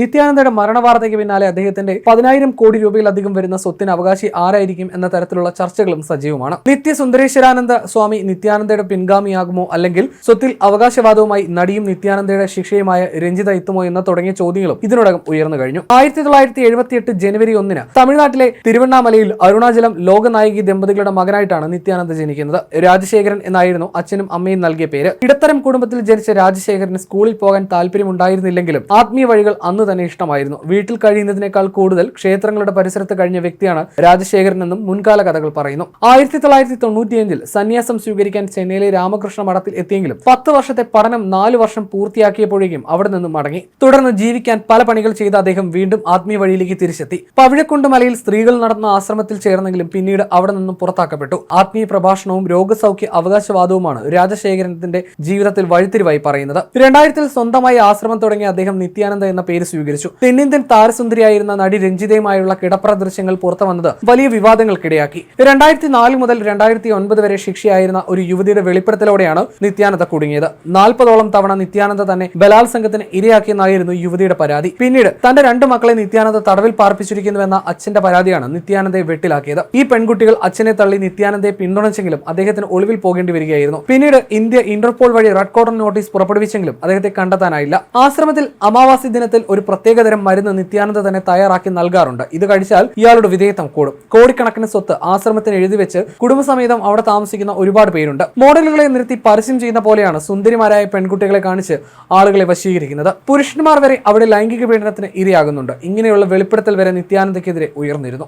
നിത്യാനന്ദയുടെ മരണവാർത്തയ്ക്ക് പിന്നാലെ അദ്ദേഹത്തിന്റെ 10,000 കോടി രൂപയിലധികം വരുന്ന സ്വത്തിന് അവകാശി ആരായിരിക്കും എന്ന തരത്തിലുള്ള ചർച്ചകളും സജീവമാണ്. നിത്യസുന്ദരേശ്വരാനന്ദ സ്വാമി നിത്യാനന്ദയുടെ പിൻഗാമിയാകുമോ, അല്ലെങ്കിൽ സ്വത്തിൽ അവകാശവാദവുമായി നടിയും നിത്യാനന്ദയുടെ ശിഷ്യയുമായ രഞ്ജിത എത്തുമോ എന്ന തുടങ്ങിയ ചോദ്യങ്ങളും ഇതിനോടകം ഉയർന്നു കഴിഞ്ഞു. 1978 ജനുവരി 1 തമിഴ്നാട്ടിലെ തിരുവണ്ണാമലയിൽ അരുണാചലം ലോകനായകി ദമ്പതികളുടെ മകനായിട്ടാണ് നിത്യാനന്ദ ജനിക്കുന്നത്. രാജശേഖരൻ എന്നായിരുന്നു അച്ഛനും അമ്മയും നൽകിയ പേര്. ഇടത്തരം കുടുംബത്തിൽ ജനിച്ച രാജശേഖരന് സ്കൂളിൽ പോകാൻ താല്പര്യമുണ്ടായിരുന്നില്ലെങ്കിലും ആത്മീയ വഴികൾ അന്ന് തന്നെ ഇഷ്ടമായിരുന്നു. വീട്ടിൽ കഴിയുന്നതിനേക്കാൾ കൂടുതൽ ക്ഷേത്രങ്ങളുടെ പരിസരത്ത് കഴിഞ്ഞ വ്യക്തിയാണ് രാജശേഖരൻ എന്നും മുൻകാല കഥകൾ പറയുന്നു. 1995 സന്യാസം സ്വീകരിക്കാൻ ചെന്നൈയിലെ രാമകൃഷ്ണ മഠത്തിൽ എത്തിയെങ്കിലും 10 വർഷത്തെ പഠനം 4 വർഷം പൂർത്തിയാക്കിയപ്പോഴേക്കും അവിടെ നിന്നും മടങ്ങി. തുടർന്ന് ജീവിക്കാൻ പല പണികൾ ചെയ്ത അദ്ദേഹം വീണ്ടും ആത്മീയ വഴിയിലേക്ക് തിരിച്ചെത്തി. പവിഴക്കുണ്ട് മലയിൽ സ്ത്രീകൾ നടന്ന ആശ്രമത്തിൽ ചേർന്നെങ്കിലും പിന്നീട് അവിടെ നിന്നും പുറത്താക്കപ്പെട്ടു. ആത്മീയ പ്രഭാഷണവും രോഗസൗഖ്യ അവകാശവാദവുമാണ് രാജശേഖരന്റെ ജീവിതത്തിൽ വഴിത്തിരിവായി പറയുന്നത്. 2000 സ്വന്തമായി ആശ്രമം തുടങ്ങിയ അദ്ദേഹം നിത്യാനന്ദ എന്ന പേര് സ്വീകരിച്ചു. തെന്നിന്ത്യൻ താരസുന്ദരിയായിരുന്ന നടി രഞ്ജിതയുമായുള്ള കിടപ്പറ ദൃശ്യങ്ങൾ പുറത്തു വന്നത് വലിയ വിവാദങ്ങൾക്കിടയാക്കി. 2004 മുതൽ 2009 വരെ ശിക്ഷയായിരുന്ന ഒരു യുവതിയുടെ വെളിപ്പെടുത്തലോടെയാണ് നിത്യാനന്ദ കുടുങ്ങിയത്. 40ഓളം തവണ നിത്യാനന്ദ തന്നെ ബലാത്സംഗത്തിന് ഇരയാക്കിയെന്നായിരുന്നു യുവതിയുടെ പരാതി. പിന്നീട് തന്റെ 2 മക്കളെ നിത്യാനന്ദ തടവിൽ പാർപ്പിച്ചിരിക്കുന്നുവെന്ന അച്ഛന്റെ പരാതിയാണ് നിത്യാനന്ദയെ വെട്ടിലാക്കിയത്. ഈ പെൺകുട്ടികൾ അച്ഛനെ തള്ളി നിത്യാനന്ദയെ പിന്തുണച്ചെങ്കിലും അദ്ദേഹത്തിന് ഒളിവിൽ പോകേണ്ടി വരികയായിരുന്നു. പിന്നീട് ഇന്ത്യ ഇന്റർപോൾ വഴി റെഡ് കോർണർ നോട്ടീസ് പുറപ്പെടുവിച്ചെങ്കിലും അദ്ദേഹത്തെ കണ്ടെത്താനായില്ല. ആശ്രമത്തിൽ അമാവാസി ദിനത്തിൽ ഒരു പ്രത്യേകതരം മരുന്ന് നിത്യാനന്ദ തന്നെ തയ്യാറാക്കി നൽകാറുണ്ട്. ഇത് കഴിച്ചാൽ ഇയാളുടെ വിധേയത്വം കൂടും. കോടിക്കണക്കിന് സ്വത്ത് ആശ്രമത്തിന് എഴുതിവെച്ച് കുടുംബസമേതം അവിടെ താമസിക്കുന്ന ഒരുപാട് പേരുണ്ട്. മോഡലുകളെ നിർത്തി പരസ്യം ചെയ്യുന്ന പോലെയാണ് സുന്ദരിമാരായ പെൺകുട്ടികളെ കാണിച്ച് ആളുകളെ വശീകരിക്കുന്നത്. പുരുഷന്മാർ വരെ അവിടെ ലൈംഗിക പീഡനത്തിന് ഇരയാകുന്നുണ്ട്. ഇങ്ങനെയുള്ള വെളിപ്പെടുത്തൽ വരെ നിത്യാനന്ദയ്ക്കെതിരെ ഉയർന്നിരുന്നു.